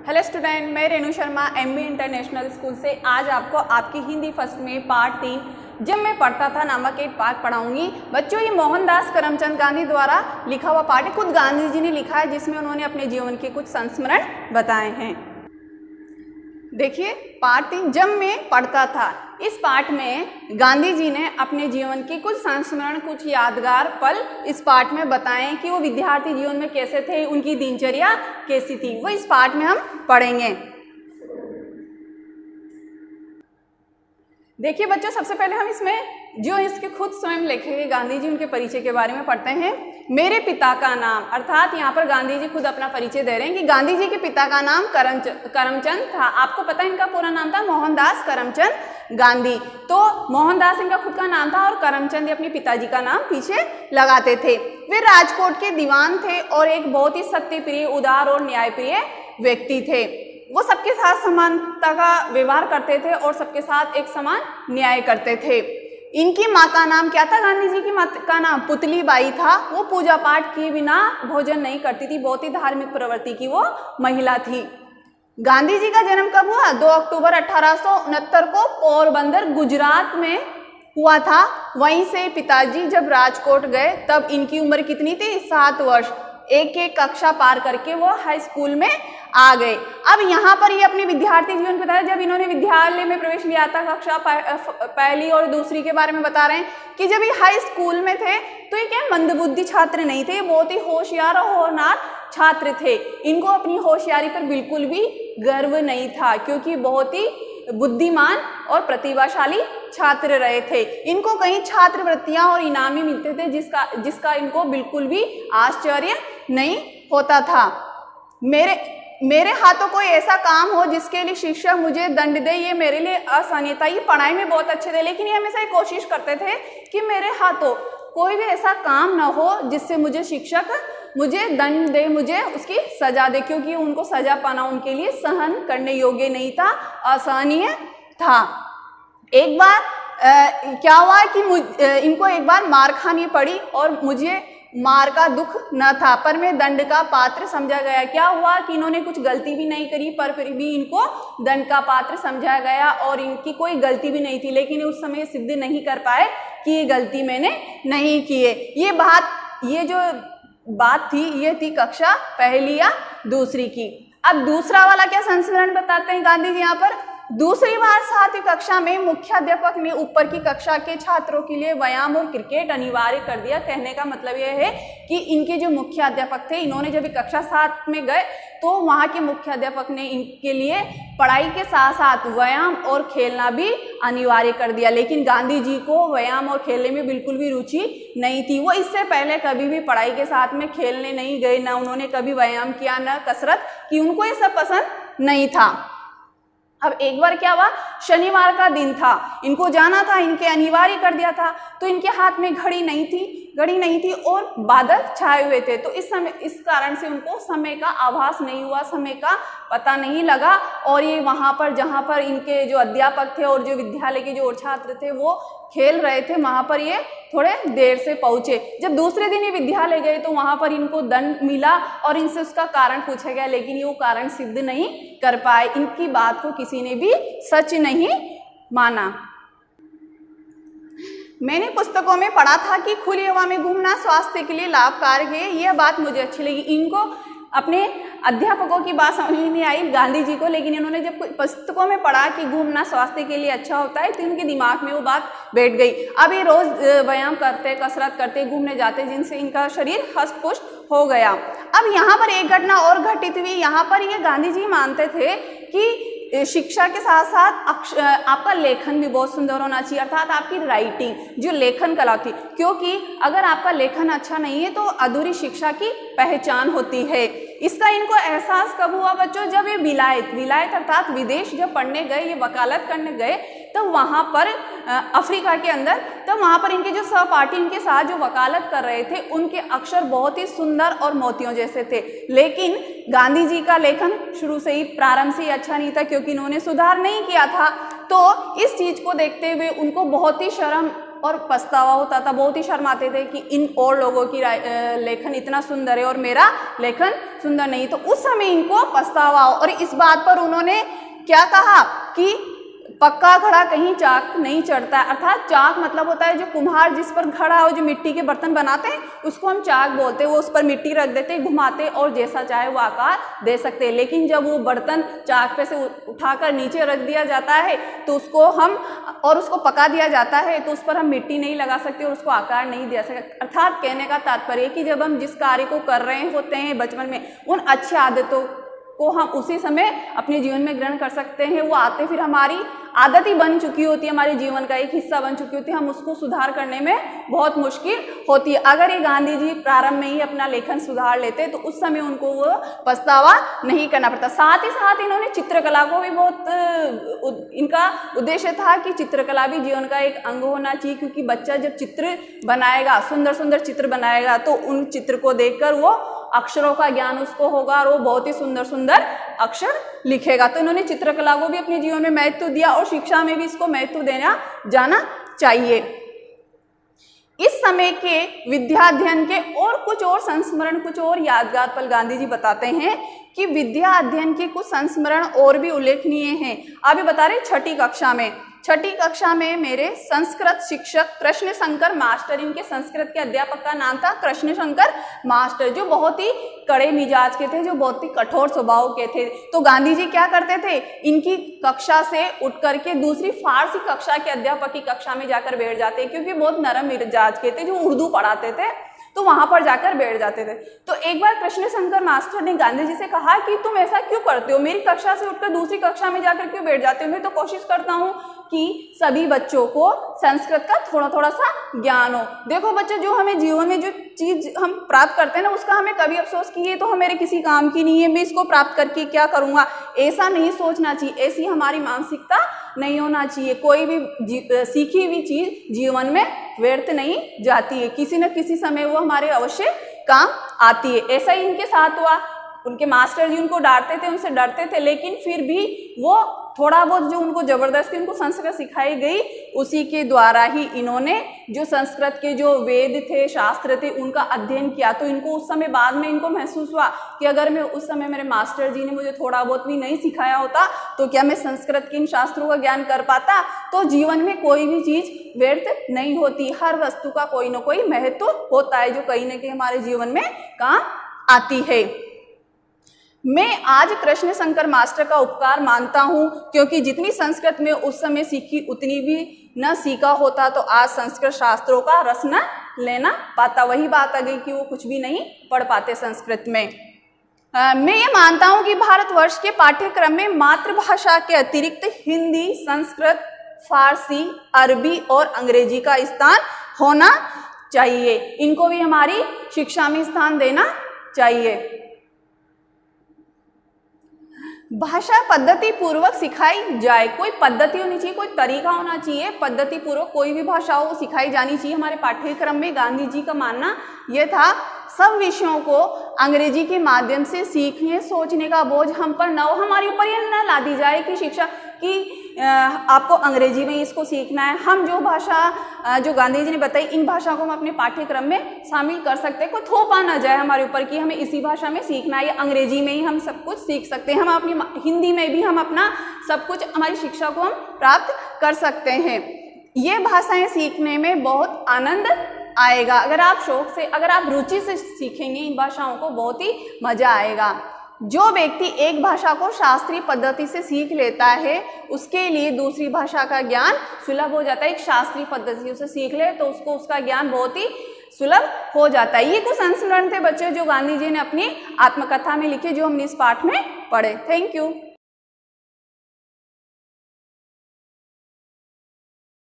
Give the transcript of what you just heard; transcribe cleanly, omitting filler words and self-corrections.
Hello student, मैं Renu Sharma MB international school से आज आपको आपकी हिंदी फर्स्ट में पार्ट 3 जब मैं पढ़ता था नामक एक पाठ पढ़ाऊंगी। बच्चों, ये मोहनदास करमचंद गांधी द्वारा लिखा हुआ पाठ है, खुद गांधी जी ने लिखा है, जिसमें उन्होंने अपने जीवन के कुछ संस्मरण बताए हैं। देखिए, पाठ 3 जब मैं पढ़ता था, इस पाठ में गांधी जी ने अपने जीवन के कुछ संस्मरण, कुछ यादगार पल इस पाठ में बताएं कि वो विद्यार्थी जीवन में कैसे थे, उनकी दिनचर्या कैसी थी, वो इस पाठ में हम पढ़ेंगे। देखिए बच्चों, सबसे पहले हम इसमें जो इसके खुद स्वयं लिखे गांधी जी, उनके परिचय के बारे में पढ़ते हैं। मेरे पिता का नाम, अर्थात यहाँ पर गांधी जी खुद अपना परिचय दे रहे हैं कि गांधी जी के पिता का नाम करमचंद था। आपको पता है इनका पूरा नाम था मोहनदास करमचंद गांधी। तो मोहनदास इनका खुद का नाम था और करमचंद अपने पिताजी का नाम पीछे लगाते थे। वे राजकोट के दीवान थे और एक बहुत ही सत्यप्रिय, उदार और न्यायप्रिय व्यक्ति थे। वो सबके साथ समानता का व्यवहार करते थे और सबके साथ एक समान न्याय करते थे। इनकी माँ का नाम क्या था? गांधी जी की माँ का नाम पुतली बाई था। वो पूजा पाठ किए बिना भोजन नहीं करती थी, बहुत ही धार्मिक प्रवृत्ति की वो महिला थी। गांधी जी का जन्म कब हुआ? 2 अक्टूबर 1869 को पोरबंदर गुजरात में हुआ था। वहीं से पिताजी जब राजकोट गए तब इनकी उम्र कितनी थी? 7 वर्ष। एक कक्षा पार करके वो हाई स्कूल में आ गए। अब यहाँ पर ये अपने विद्यार्थी जीवन बताया, जब इन्होंने विद्यालय में प्रवेश लिया था, कक्षा पहली और दूसरी के बारे में बता रहे हैं कि जब ये हाई स्कूल में थे तो ये क्या मंदबुद्धि छात्र नहीं थे, ये बहुत ही होशियार और होनहार छात्र थे। इनको अपनी होशियारी पर बिल्कुल भी गर्व नहीं था, क्योंकि बहुत ही बुद्धिमान और प्रतिभाशाली छात्र रहे थे। इनको कई छात्रवृत्तियां और इनाम भी मिलते थे, जिसका इनको बिल्कुल भी आश्चर्य नहीं होता था। मेरे हाथों कोई ऐसा काम हो जिसके लिए शिक्षक मुझे दंड दे, ये मेरे लिए असहनीय था। ये पढ़ाई में बहुत अच्छे थे, लेकिन ये हमेशा कोशिश करते थे कि मेरे हाथों कोई भी ऐसा काम ना हो जिससे मुझे शिक्षक मुझे दंड दे, मुझे उसकी सजा दे, क्योंकि उनको सजा पाना उनके लिए सहन करने योग्य नहीं था, असहनीय था। एक बार क्या हुआ कि इनको एक बार मार खानी पड़ी और मुझे मार का दुख न था, पर मैं दंड का पात्र समझा गया। क्या हुआ कि इन्होंने कुछ गलती भी नहीं करी, पर फिर भी इनको दंड का पात्र समझा गया और इनकी कोई गलती भी नहीं थी, लेकिन उस समय सिद्ध नहीं कर पाए कि ये गलती मैंने नहीं की है। ये जो बात थी, ये थी कक्षा पहली या दूसरी की। अब दूसरा वाला क्या संस्मरण बताते हैं गांधी जी यहाँ पर? दूसरी बार 7वीं कक्षा में मुख्याध्यापक ने ऊपर की कक्षा के छात्रों के लिए व्यायाम और क्रिकेट अनिवार्य कर दिया। कहने का मतलब यह है कि इनके जो मुख्याध्यापक थे, इन्होंने जब कक्षा 7 में गए तो वहाँ के मुख्याध्यापक ने इनके लिए पढ़ाई के साथ साथ व्यायाम और खेलना भी अनिवार्य कर दिया। लेकिन गांधी जी को व्यायाम और खेलने में बिल्कुल भी रुचि नहीं थी। वो इससे पहले कभी भी पढ़ाई के साथ में खेलने नहीं गए, ना उन्होंने कभी व्यायाम किया, ना कसरत की, उनको ये सब पसंद नहीं था। अब एक बार क्या हुआ, शनिवार का दिन था, इनको जाना था, इनके अनिवार्य कर दिया था, तो इनके हाथ में घड़ी नहीं थी और बादल छाए हुए थे। तो इस कारण से उनको समय का आभास नहीं हुआ, समय का पता नहीं लगा। और ये वहाँ पर जहाँ पर इनके जो अध्यापक थे और जो विद्यालय के जो और छात्र थे वो खेल रहे थे, वहाँ पर ये थोड़े देर से पहुँचे। जब दूसरे दिन ये विद्यालय गए तो वहाँ पर इनको दंड मिला और इनसे उसका कारण पूछा गया, लेकिन ये वो कारण सिद्ध नहीं कर पाए। इनकी बात को किसी ने भी सच नहीं माना। मैंने पुस्तकों में पढ़ा था कि खुली हवा में घूमना स्वास्थ्य के लिए लाभकारी है, यह बात मुझे अच्छी लगी। इनको अपने अध्यापकों की बात समझ नहीं आई गांधी जी को, लेकिन इन्होंने जब पुस्तकों में पढ़ा कि घूमना स्वास्थ्य के लिए अच्छा होता है तो इनके दिमाग में वो बात बैठ गई। अब ये रोज व्यायाम करते, कसरत करते, घूमने जाते, जिनसे इनका शरीर हष्ट पुष्ट हो गया। अब यहाँ पर एक घटना और घटित हुई। यहाँ पर ये गांधी जी मानते थे कि शिक्षा के साथ साथ आपका लेखन भी बहुत सुंदर होना चाहिए, अर्थात आपकी राइटिंग, जो लेखन कला थी, क्योंकि अगर आपका लेखन अच्छा नहीं है तो अधूरी शिक्षा की पहचान होती है। इसका इनको एहसास कब हुआ बच्चों? जब ये विलायत अर्थात विदेश जब पढ़ने गए, ये वकालत करने गए, तब वहाँ पर अफ्रीका के अंदर, तब वहाँ पर इनके जो सहपाठी इनके साथ जो वकालत कर रहे थे, उनके अक्षर बहुत ही सुंदर और मोतियों जैसे थे। लेकिन गांधी जी का लेखन शुरू से ही, प्रारंभ से ही अच्छा नहीं था, क्योंकि इन्होंने सुधार नहीं किया था। तो इस चीज को देखते हुए उनको बहुत ही शर्म और पछतावा होता था, बहुत ही शर्माते थे कि इन और लोगों की लेखन इतना सुंदर है और मेरा लेखन सुंदर नहीं। तो उस समय इनको पछतावा, और इस बात पर उन्होंने क्या कहा कि पक्का घड़ा कहीं चाक नहीं चढ़ता, अर्थात चाक मतलब होता है जो कुम्हार जिस पर घड़ा हो, जो मिट्टी के बर्तन बनाते हैं उसको हम चाक बोलते हैं। वो उस पर मिट्टी रख देते, घुमाते और जैसा चाहे वो आकार दे सकते हैं। लेकिन जब वो बर्तन चाक पे से उठाकर नीचे रख दिया जाता है तो उसको हम और उसको पका दिया जाता है तो उस पर हम मिट्टी नहीं लगा सकते और उसको आकार नहीं दे सकते। अर्थात कहने का तात्पर्य कि जब हम जिस कार्य को कर रहे होते हैं बचपन में, उन अच्छी आदतों को हम उसी समय अपने जीवन में ग्रहण कर सकते हैं। वो आते फिर हमारी आदत ही बन चुकी होती है, हमारे जीवन का एक हिस्सा बन चुकी होती है, हम उसको सुधार करने में बहुत मुश्किल होती है। अगर ये गांधी जी प्रारंभ में ही अपना लेखन सुधार लेते तो उस समय उनको वो पछतावा नहीं करना पड़ता। साथ ही साथ इन्होंने चित्रकला को भी बहुत, इनका उद्देश्य था कि चित्रकला भी जीवन का एक अंग होना चाहिए, क्योंकि बच्चा जब चित्र बनाएगा, सुंदर सुंदर चित्र बनाएगा तो उन चित्र को देखकर वो अक्षरों का ज्ञान उसको होगा और वो बहुत ही सुंदर सुंदर अक्षर लिखेगा। तो इन्होंने चित्रकला को भी अपने जीवन में महत्व दिया और शिक्षा में भी इसको महत्व देना जाना चाहिए। इस समय के विद्याध्ययन के और कुछ और संस्मरण, कुछ और यादगार पल गांधी जी बताते हैं कि विद्या अध्ययन के कुछ संस्मरण और भी उल्लेखनीय हैं। अभी बता रहे छठी कक्षा में मेरे संस्कृत शिक्षक कृष्णशंकर मास्टर, इनके संस्कृत के अध्यापक का नाम था कृष्णशंकर मास्टर, जो बहुत ही कड़े मिजाज के थे, जो बहुत ही कठोर स्वभाव के थे। तो गांधी जी क्या करते थे, इनकी कक्षा से उठ करके दूसरी फारसी कक्षा के अध्यापक की कक्षा में जाकर बैठ जाते, क्योंकि बहुत नरम मिजाज के थे, जो उर्दू पढ़ाते थे तो वहां पर जाकर बैठ जाते थे। तो एक बार कृष्णशंकर मास्टर ने गांधी जी से कहा कि तुम ऐसा क्यों करते हो, मेरी कक्षा से उठकर दूसरी कक्षा में जाकर क्यों बैठ जाते हो? मैं तो कोशिश करता हूँ कि सभी बच्चों को संस्कृत का थोड़ा थोड़ा सा ज्ञान हो। देखो बच्चों, जो हमें जीवन में जो चीज हम प्राप्त करते हैं ना, उसका हमें कभी अफसोस कि ये तो हम मेरे किसी काम की नहीं है, मैं इसको प्राप्त करके क्या करूँगा, ऐसा नहीं सोचना चाहिए। ऐसी हमारी मानसिकता नहीं होना चाहिए। कोई भी सीखी हुई चीज जीवन में व्यर्थ नहीं जाती है, किसी न किसी समय वो हमारे अवश्य काम आती है। ऐसा ही इनके साथ हुआ। उनके मास्टर जी उनको डांटते थे, उनसे डरते थे, लेकिन फिर भी वो थोड़ा बहुत जो उनको जबरदस्ती उनको संस्कृत सिखाई गई, उसी के द्वारा ही इन्होंने जो संस्कृत के जो वेद थे, शास्त्र थे, उनका अध्ययन किया। तो इनको उस समय बाद में इनको महसूस हुआ कि अगर मैं उस समय मेरे मास्टर जी ने मुझे थोड़ा बहुत भी नहीं सिखाया होता तो क्या मैं संस्कृत के इन शास्त्रों का ज्ञान कर पाता। तो जीवन में कोई भी चीज व्यर्थ नहीं होती, हर वस्तु का कोई ना कोई महत्व होता है, जो कहीं ना कहीं हमारे जीवन में काम आती है। मैं आज कृष्णशंकर मास्टर का उपकार मानता हूँ, क्योंकि जितनी संस्कृत में उस समय सीखी उतनी भी न सीखा होता तो आज संस्कृत शास्त्रों का रस न लेना पाता। वही बात आ गई कि वो कुछ भी नहीं पढ़ पाते संस्कृत में। मैं ये मानता हूँ कि भारतवर्ष के पाठ्यक्रम में मातृभाषा के अतिरिक्त हिंदी, संस्कृत, फारसी, अरबी और अंग्रेजी का स्थान होना चाहिए। इनको भी हमारी शिक्षा में स्थान देना चाहिए। भाषा पद्धति पूर्वक सिखाई जाए, कोई पद्धति होनी चाहिए, कोई तरीका होना चाहिए, पद्धति पूर्वक कोई भी भाषा हो सिखाई जानी चाहिए हमारे पाठ्यक्रम में। गांधी जी का मानना यह था सब विषयों को अंग्रेजी के माध्यम से सीखने, सोचने का बोझ हम पर न हो, हमारे ऊपर यह न ला दी जाए कि शिक्षा की आपको अंग्रेजी में इसको सीखना है। हम जो भाषा जो गांधी जी ने बताई, इन भाषा को हम अपने पाठ्यक्रम में शामिल कर सकते हैं। कोई थोपा ना जाए हमारे ऊपर कि हमें इसी भाषा में सीखना है या अंग्रेजी में ही हम सब कुछ सीख सकते हैं। हम अपनी हिंदी में भी हम अपना सब कुछ, हमारी शिक्षा को हम प्राप्त कर सकते हैं। ये भाषाएं सीखने में बहुत आनंद आएगा। अगर आप शौक से, अगर आप रुचि से सीखेंगे इन भाषाओं को, बहुत ही मजा आएगा। जो व्यक्ति एक भाषा को शास्त्रीय पद्धति से सीख लेता है, उसके लिए दूसरी भाषा का ज्ञान सुलभ हो जाता है। एक शास्त्रीय पद्धति से सीख ले तो उसको उसका ज्ञान बहुत ही सुलभ हो जाता है। ये कुछ संस्मरण थे बच्चों जो गांधी जी ने अपनी आत्मकथा में लिखे, जो हमने इस पाठ में पढ़े। Thank you.